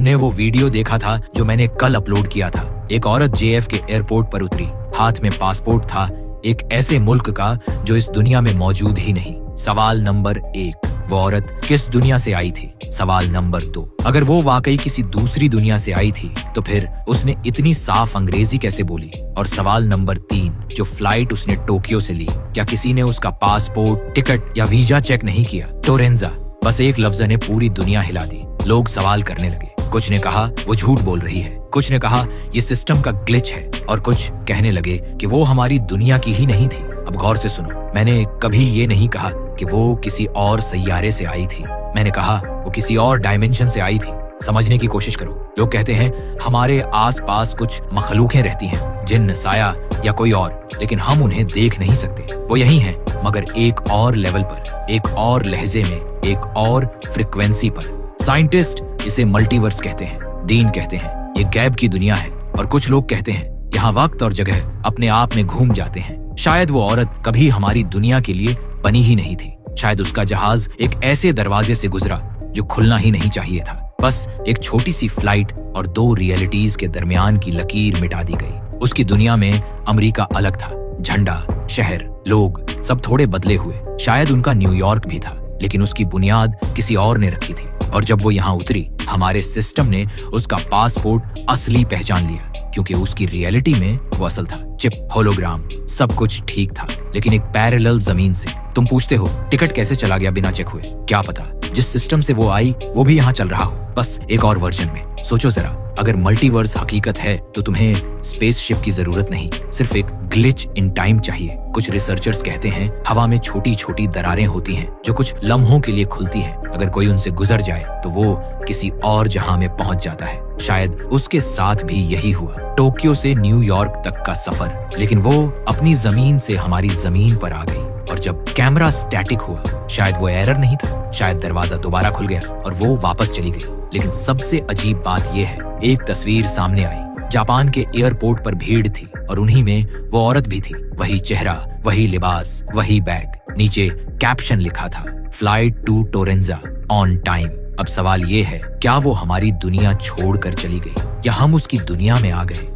तुमने वो वीडियो देखा था जो मैंने कल अपलोड किया था? एक औरत JF के एयरपोर्ट पर उतरी, हाथ में पासपोर्ट था एक ऐसे मुल्क का जो इस दुनिया में मौजूद ही नहीं। सवाल नंबर 1, वो औरत किस दुनिया से आई थी? सवाल नंबर 2, अगर वो वाकई किसी दूसरी दुनिया से आई थी तो फिर उसने इतनी साफ अंग्रेजी कैसे बोली? और सवाल नंबर 3, जो फ्लाइट उसने टोक्यो से ली, क्या किसी ने उसका पासपोर्ट, टिकट या वीजा चेक नहीं किया? टोरेंजा। बस एक लफ्ज ने पूरी दुनिया हिला दी। लोग सवाल करने लगे। कुछ ने कहा वो झूठ बोल रही है, कुछ ने कहा ये सिस्टम का ग्लिच है, और कुछ कहने लगे कि वो हमारी दुनिया की ही नहीं थी। अब गौर से सुनो, मैंने कभी ये नहीं कहा कि वो किसी और सैयारे से आई थी। मैंने कहा वो किसी और डायमेंशन से आई थी। समझने की कोशिश करो। लोग कहते हैं हमारे आसपास कुछ मखलूकें रहती हैं, जिन्न, साया या कोई और, लेकिन हम उन्हें देख नहीं सकते। वो यही हैं, मगर एक और लेवल पर, एक और लहजे में, एक और फ्रिक्वेंसी पर। साइंटिस्ट इसे मल्टीवर्स कहते हैं, दीन कहते हैं ये गैब की दुनिया है, और कुछ लोग कहते हैं यहाँ वक्त और जगह अपने आप में घूम जाते हैं। शायद वो औरत कभी हमारी दुनिया के लिए बनी ही नहीं थी। शायद उसका जहाज एक ऐसे दरवाजे से गुजरा जो खुलना ही नहीं चाहिए था। बस एक छोटी सी फ्लाइट और 2 रियलिटीज के दरमियान की लकीर मिटा दी गई। उसकी दुनिया में अमेरिका अलग था, झंडा, शहर, लोग सब थोड़े बदले हुए। शायद उनका न्यूयॉर्क भी था, लेकिन उसकी बुनियाद किसी और ने रखी थी। और जब वो यहाँ उतरी, हमारे सिस्टम ने उसका पासपोर्ट असली पहचान लिया, क्योंकि उसकी रियलिटी में वो असल था। चिप, होलोग्राम, सब कुछ ठीक था, लेकिन एक पैरेलल जमीन से। तुम पूछते हो टिकट कैसे चला गया बिना चेक हुए? क्या पता, जिस सिस्टम से वो आई वो भी यहाँ चल रहा हो, बस एक और वर्जन में। सोचो जरा, अगर मल्टीवर्स हकीकत है तो तुम्हें स्पेसशिप की जरूरत नहीं, सिर्फ एक ग्लिच इन टाइम चाहिए। कुछ रिसर्चर्स कहते हैं हवा में छोटी छोटी दरारें होती हैं जो कुछ लम्हों के लिए खुलती हैं। अगर कोई उनसे गुजर जाए तो वो किसी और जहां में पहुंच जाता है। शायद उसके साथ भी यही हुआ। टोक्यो से न्यूयॉर्क तक का सफर, लेकिन वो अपनी जमीन से हमारी जमीन पर आ गई। और जब कैमरा स्टैटिक हुआ, शायद वो एरर नहीं था, शायद दरवाजा दोबारा खुल गया और वो वापस चली गई। लेकिन सबसे अजीब बात यह है, एक तस्वीर सामने आई। जापान के एयरपोर्ट पर भीड़ थी और उन्हीं में वो औरत भी थी। वही चेहरा, वही लिबास, वही बैग। नीचे कैप्शन लिखा था, फ्लाइट टू टोरेंजा ऑन टाइम। अब सवाल ये है, क्या वो हमारी दुनिया छोड़कर चली गई या हम उसकी दुनिया में आ गए?